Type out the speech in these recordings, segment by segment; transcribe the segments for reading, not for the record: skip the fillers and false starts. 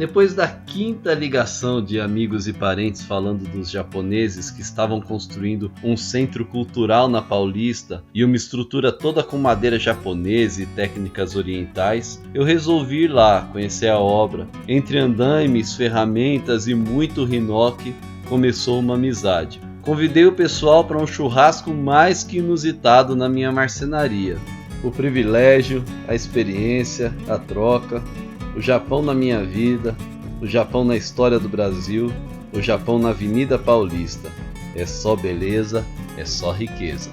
Depois da quinta ligação de amigos e parentes falando dos japoneses que estavam construindo um centro cultural na Paulista e uma estrutura toda com madeira japonesa e técnicas orientais, eu resolvi ir lá conhecer a obra. Entre andaimes, ferramentas e muito rinoque, começou uma amizade. Convidei o pessoal para um churrasco mais que inusitado na minha marcenaria. O privilégio, a experiência, a troca, o Japão na minha vida, o Japão na história do Brasil, o Japão na Avenida Paulista. É só beleza, é só riqueza.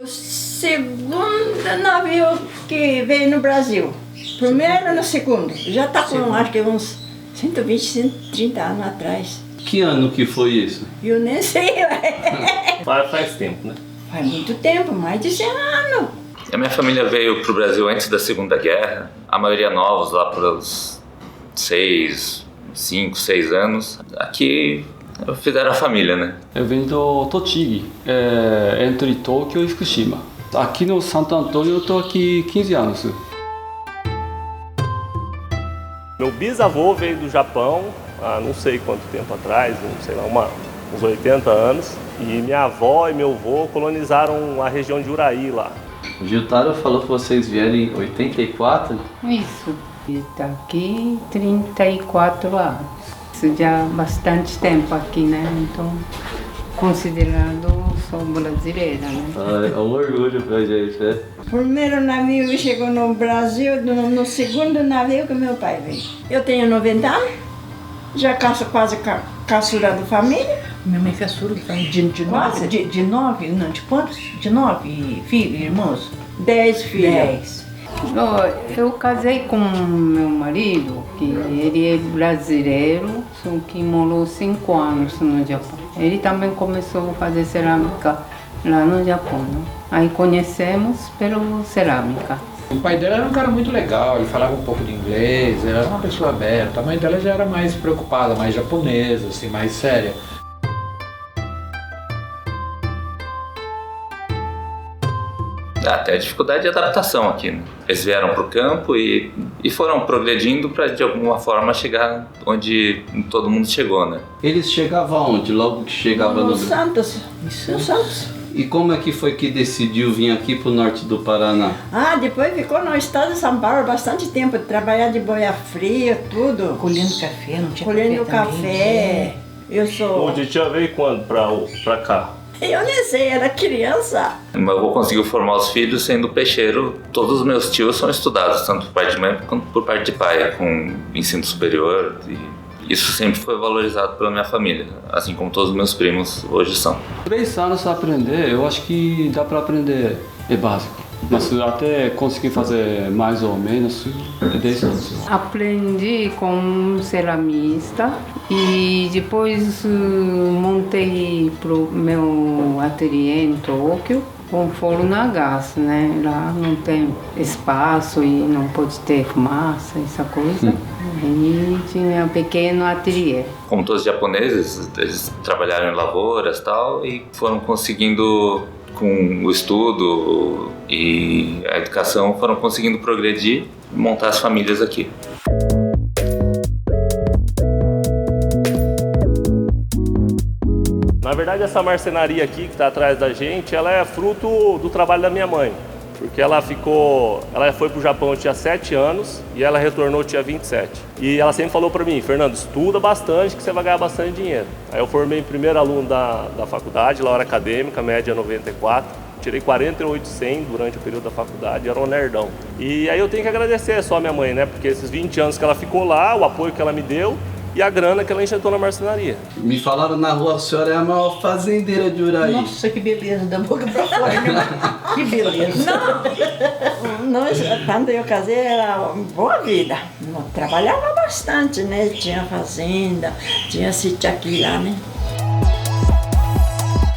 Segundo navio que veio no Brasil. Primeiro no segundo. Já está com acho que uns 120, 130 anos atrás. Que ano que foi isso? Eu nem sei. Faz tempo, né? Faz muito tempo, mais de 100 anos. A minha família veio para o Brasil antes da Segunda Guerra. A maioria novos, lá pelos 5, 6 anos. Aqui fizeram a família, né? Eu venho do Tochigi, entre Tóquio e Fukushima. Aqui no Santo Antônio eu estou aqui 15 anos. Meu bisavô veio do Japão há não sei quanto tempo atrás, não sei lá, uns 80 anos. E minha avó e meu avô colonizaram a região de Uraí lá. O Giltaro falou que vocês vieram em 84? Isso. Ele está aqui 34 anos. Isso já há bastante tempo aqui, né? Então, considerado, sou brasileira, né? É um orgulho pra gente, né? O primeiro navio que chegou no Brasil, no segundo navio que meu pai veio. Eu tenho 90 anos, já quase caçula da família. Minha mãe caçula de 9, não, de quantos? De 9 filhos, irmãos? 10 filhos. 10. Eu casei com meu marido, que ele é brasileiro, só que morou 5 anos no Japão. Ele também começou a fazer cerâmica lá no Japão, né? Aí conhecemos pela cerâmica. O pai dela era um cara muito legal, ele falava um pouco de inglês, era uma pessoa aberta. A mãe dela já era mais preocupada, mais japonesa, assim, mais séria. Até a dificuldade de adaptação aqui, né? Eles vieram para o campo e foram progredindo para de alguma forma chegar onde todo mundo chegou, né? Eles chegavam onde? Logo que chegavam no Santos. No Santos. E como é que foi que decidiu vir aqui pro norte do Paraná? Depois ficou no estado de São Paulo bastante tempo, trabalhar de boia fria, tudo. Colhendo café, não tinha Colhendo café. Também. Eu sou... O Titia veio quando pra cá? Eu nem sei, era criança. Meu avô conseguiu formar os filhos sendo peixeiro. Todos os meus tios são estudados, tanto por parte de mãe quanto por parte de pai, com ensino superior. E isso sempre foi valorizado pela minha família, assim como todos os meus primos hoje são. 3 anos a aprender, eu acho que dá para aprender, é básico. Mas até conseguir fazer mais ou menos, é 10 anos. Aprendi como ceramista e depois montei pro meu ateliê em Tóquio com forno a gás, né? Lá não tem espaço e não pode ter fumaça, essa coisa. E tinha um pequeno ateliê. Como todos os japoneses, eles trabalharam em lavouras e tal, e foram conseguindo, com o estudo e a educação, foram conseguindo progredir e montar as famílias aqui. verdade, essa marcenaria aqui que está atrás da gente, ela é fruto do trabalho da minha mãe. Porque ela foi pro Japão, tinha 7 anos e ela retornou, tinha 27. E ela sempre falou para mim, Fernando, estuda bastante que você vai ganhar bastante dinheiro. Aí eu formei primeiro aluno da faculdade, lá hora acadêmica, média 94. Tirei 48/100 durante o período da faculdade, era um nerdão. E aí eu tenho que agradecer só a minha mãe, né? Porque esses 20 anos que ela ficou lá, o apoio que ela me deu, e a grana que ela injetou na marcenaria. Me falaram na rua, a senhora é a maior fazendeira de Uraí. Nossa, que beleza, da boca pra fora. Que beleza. Nós, quando eu casei, era uma boa vida. Trabalhava bastante, né? Tinha fazenda, tinha sítio aqui lá, né?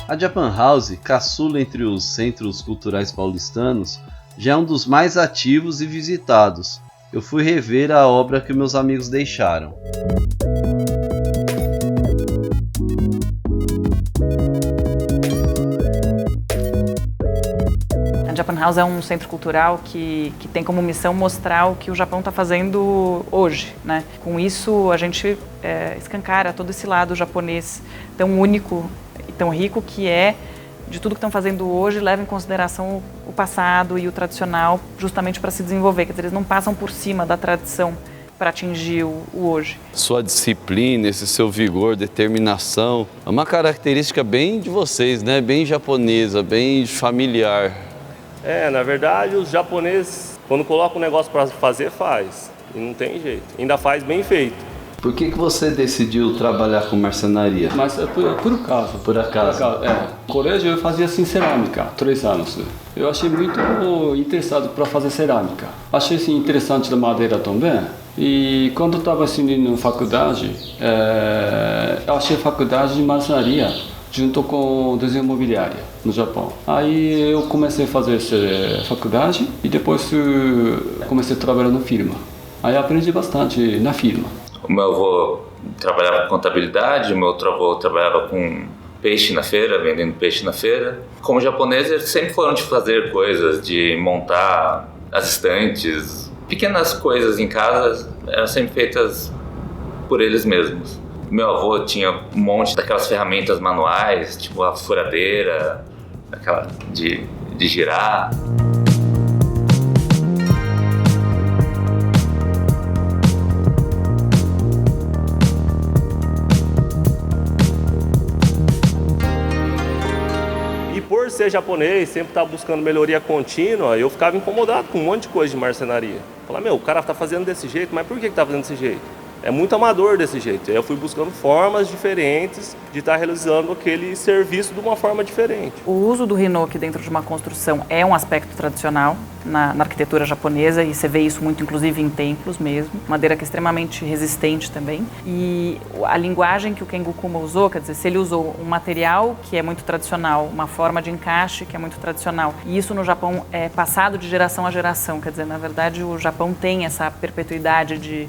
A Japan House, caçula entre os centros culturais paulistanos, já é um dos mais ativos e visitados. Eu fui rever a obra que meus amigos deixaram. A Japan House é um centro cultural que tem como missão mostrar o que o Japão está fazendo hoje, né? Com isso, a gente escancara todo esse lado japonês tão único e tão rico que é de tudo que estão fazendo hoje, leva em consideração o passado e o tradicional, justamente para se desenvolver. Quer dizer, eles não passam por cima da tradição para atingir o hoje. Sua disciplina, esse seu vigor, determinação, é uma característica bem de vocês, né? Bem japonesa, bem familiar. Na verdade, os japoneses, quando colocam um negócio para fazer, faz. E não tem jeito. Ainda faz bem feito. Por que você decidiu trabalhar com marcenaria? Mas é por acaso. Por acaso? No colégio eu fazia assim cerâmica, 3 anos. Eu achei muito interessado para fazer cerâmica. Achei assim, interessante da madeira também. E quando eu estava assim na faculdade, eu achei faculdade de marcenaria junto com desenho imobiliário no Japão. Aí eu comecei a fazer essa faculdade e depois comecei a trabalhar na firma. Aí aprendi bastante na firma. O meu avô trabalhava com contabilidade, o meu outro avô trabalhava com peixe na feira, vendendo peixe na feira. Como japoneses, eles sempre foram de fazer coisas, de montar as estantes. Pequenas coisas em casa eram sempre feitas por eles mesmos. Meu avô tinha um monte daquelas ferramentas manuais, tipo a furadeira, aquela de girar. Por ser japonês, sempre estava buscando melhoria contínua, eu ficava incomodado com um monte de coisa de marcenaria. Falava, o cara está fazendo desse jeito, mas por que está fazendo desse jeito? É muito amador desse jeito. Aí eu fui buscando formas diferentes de estar realizando aquele serviço de uma forma diferente. O uso do hinoki dentro de uma construção é um aspecto tradicional na arquitetura japonesa e você vê isso muito inclusive em templos mesmo. Madeira que é extremamente resistente também. E a linguagem que o Kengo Kuma usou, quer dizer, se ele usou um material que é muito tradicional, uma forma de encaixe que é muito tradicional, e isso no Japão é passado de geração a geração, quer dizer, na verdade o Japão tem essa perpetuidade de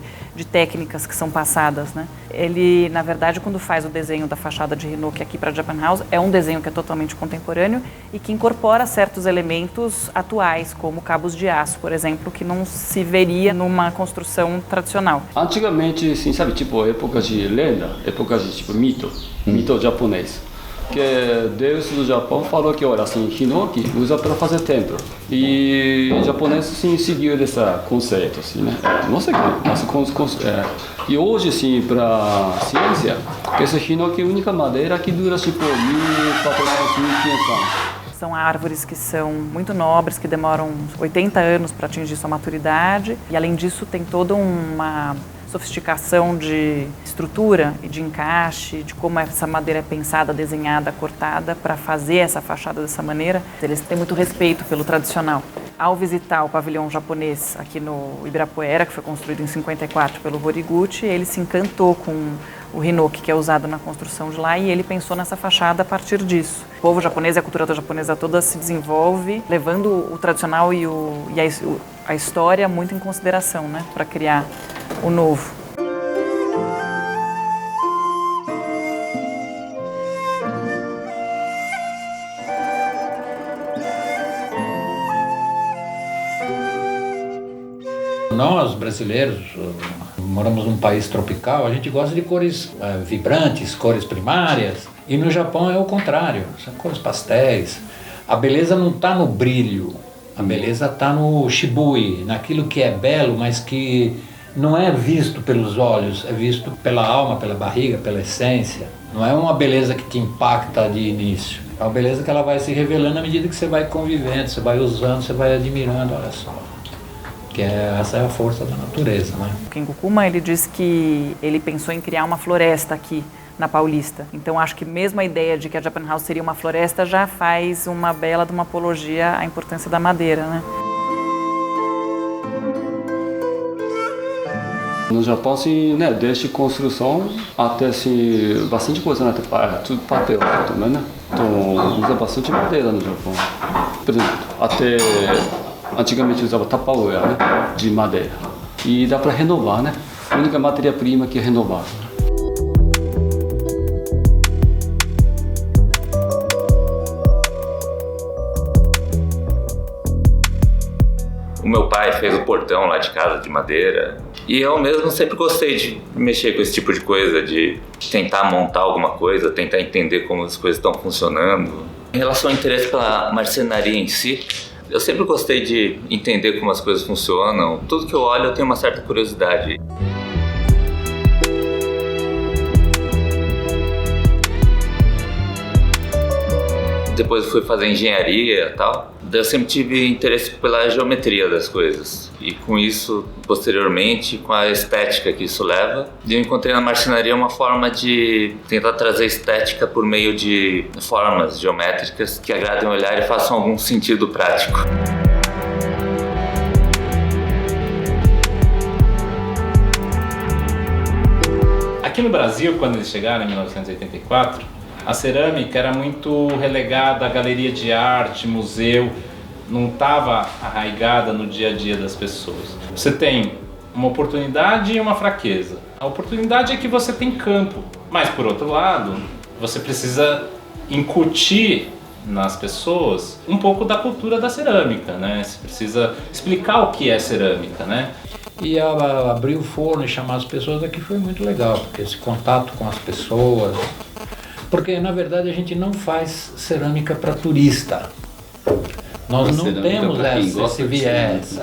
técnicas que são passadas, né? Ele, na verdade, quando faz o desenho da fachada de hinoki aqui para Japan House, é um desenho que é totalmente contemporâneo e que incorpora certos elementos atuais, como cabos de aço, por exemplo, que não se veria numa construção tradicional. Antigamente, assim, sabe, tipo, época de lenda, época de tipo mito japonês. Que Deus do Japão falou que, olha, assim, hinoki usa para fazer templo. E o japonês, assim, seguiu esse conceito, assim, né? Não sei o que, mas e hoje, assim, para ciência, esse hinoki é a única madeira que dura, tipo, 1.400, 1.500 anos. São árvores que são muito nobres, que demoram 80 anos para atingir sua maturidade. E, além disso, tem toda uma sofisticação de estrutura e de encaixe, de como essa madeira é pensada, desenhada, cortada para fazer essa fachada dessa maneira. Eles têm muito respeito pelo tradicional. Ao visitar o pavilhão japonês aqui no Ibirapuera, que foi construído em 54 pelo Horiguchi, ele se encantou com o hinoki que é usado na construção de lá e ele pensou nessa fachada a partir disso. O povo japonês e a cultura japonesa toda se desenvolve levando o tradicional e a história muito em consideração, né, para criar o novo. Nós, brasileiros, moramos num país tropical, a gente gosta de cores vibrantes, cores primárias. E no Japão é o contrário, são cores pastéis. A beleza não está no brilho, a beleza está no shibui, naquilo que é belo, mas que não é visto pelos olhos, é visto pela alma, pela barriga, pela essência. Não é uma beleza que te impacta de início. É uma beleza que ela vai se revelando à medida que você vai convivendo, você vai usando, você vai admirando, olha só. Essa é a força da natureza, né? O Kengo Kuma, ele diz que ele pensou em criar uma floresta aqui na Paulista. Então acho que mesmo a ideia de que a Japan House seria uma floresta já faz uma bela de uma apologia à importância da madeira, né? No Japão, assim, né, desde construção até assim, bastante coisa, né? Tudo papel também, né? Então usa bastante madeira no Japão. Por exemplo, até antigamente usava tapaué, né? De madeira. E dá para renovar, né? A única matéria-prima que é renovável. O meu pai fez o portão lá de casa de madeira e eu mesmo sempre gostei de mexer com esse tipo de coisa, de tentar montar alguma coisa, tentar entender como as coisas estão funcionando. Em relação ao interesse pela marcenaria em si, eu sempre gostei de entender como as coisas funcionam. Tudo que eu olho eu tenho uma certa curiosidade. Depois eu fui fazer engenharia e tal. Eu sempre tive interesse pela geometria das coisas. E com isso, posteriormente, com a estética que isso leva, eu encontrei na marcenaria uma forma de tentar trazer estética por meio de formas geométricas que agradem o olhar e façam algum sentido prático. Aqui no Brasil, quando eles chegaram em 1984, a cerâmica era muito relegada à galeria de arte, museu, não estava arraigada no dia a dia das pessoas. Você tem uma oportunidade e uma fraqueza. A oportunidade é que você tem campo, mas por outro lado, você precisa incutir nas pessoas um pouco da cultura da cerâmica, né? Você precisa explicar o que é cerâmica, né? E abrir o forno e chamar as pessoas aqui foi muito legal, porque esse contato com as pessoas... Porque, na verdade, a gente não faz cerâmica para turista. Nós não temos esse viés.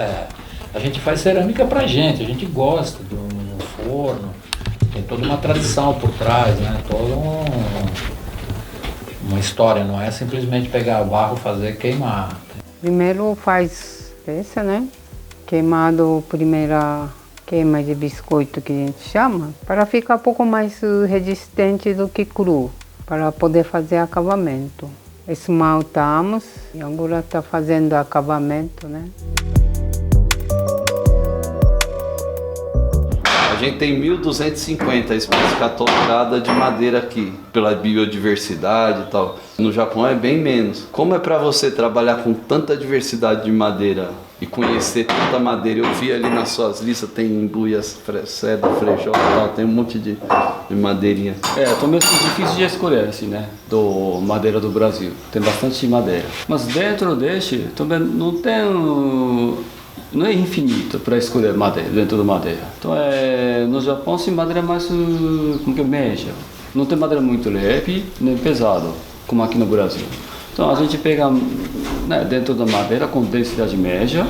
A gente faz cerâmica para a gente gosta de um forno, tem toda uma tradição por trás, né? Toda uma história, não é simplesmente pegar o barro, fazer, queimar. Primeiro faz essa, né? Queimado, primeira queima de biscoito que a gente chama, para ficar um pouco mais resistente do que cru, para poder fazer acabamento. Esmaltamos e agora está fazendo acabamento, né? A gente tem 1.250 espécies catalogadas de madeira aqui, pela biodiversidade e tal. No Japão é bem menos. Como é para você trabalhar com tanta diversidade de madeira e conhecer tanta madeira? Eu vi ali nas suas listas, tem embuias, cedro, frejol e tal, tem um monte de madeirinha. Também é difícil de escolher, assim, né? Do madeira do Brasil. Tem bastante madeira. Mas dentro deste, também não é infinito para escolher madeira, dentro da madeira. Então, no Japão, sim, madeira é mais como que média. Não tem madeira muito leve, nem pesado, como aqui no Brasil. Então, a gente pega, né, dentro da madeira com densidade média,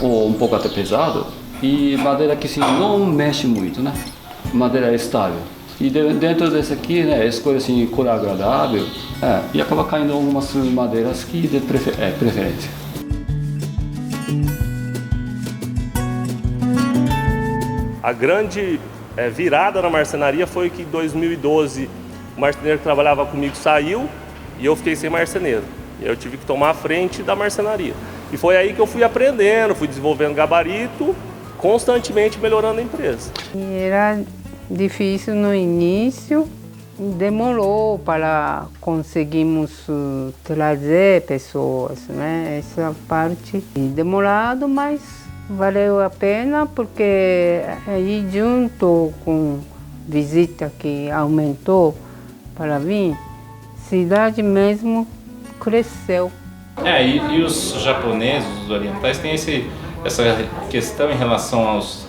ou um pouco até pesado, e madeira que, sim, não mexe muito, né? Madeira estável. E dentro desse aqui, né, escolhe, assim, cor agradável, e acaba caindo algumas madeiras que de preferência. A grande virada na marcenaria foi que em 2012 o marceneiro que trabalhava comigo saiu e eu fiquei sem marceneiro. E eu tive que tomar a frente da marcenaria. E foi aí que eu fui aprendendo, fui desenvolvendo gabarito, constantemente melhorando a empresa. Era difícil no início, demorou para conseguirmos trazer pessoas, né? Essa parte demorado, mas valeu a pena, porque aí junto com visita que aumentou para vir, cidade mesmo cresceu. E os japoneses, os orientais, têm essa questão em relação às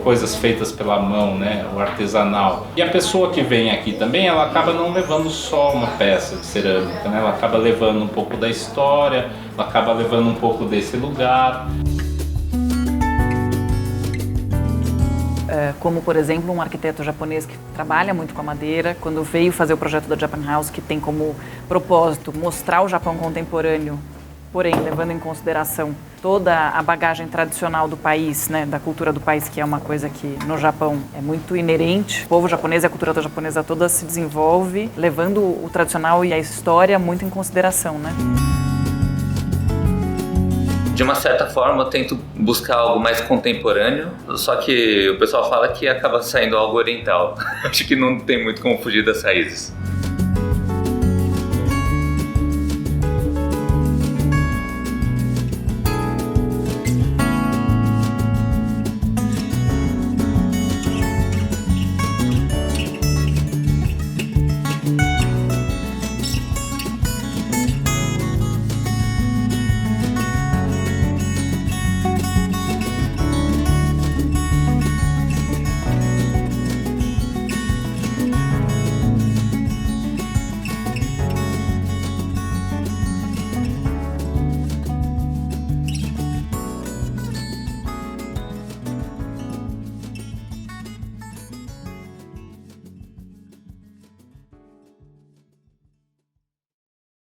coisas feitas pela mão, né, o artesanal. E a pessoa que vem aqui também, ela acaba não levando só uma peça de cerâmica, né? Ela acaba levando um pouco da história, ela acaba levando um pouco desse lugar. Como, por exemplo, um arquiteto japonês que trabalha muito com a madeira, quando veio fazer o projeto da Japan House, que tem como propósito mostrar o Japão contemporâneo, porém levando em consideração toda a bagagem tradicional do país, né, da cultura do país, que é uma coisa que no Japão é muito inerente. O povo japonês e a cultura japonesa toda se desenvolve levando o tradicional e a história muito em consideração, né? De uma certa forma, eu tento buscar algo mais contemporâneo, só que o pessoal fala que acaba saindo algo oriental. Acho que não tem muito como fugir das raízes.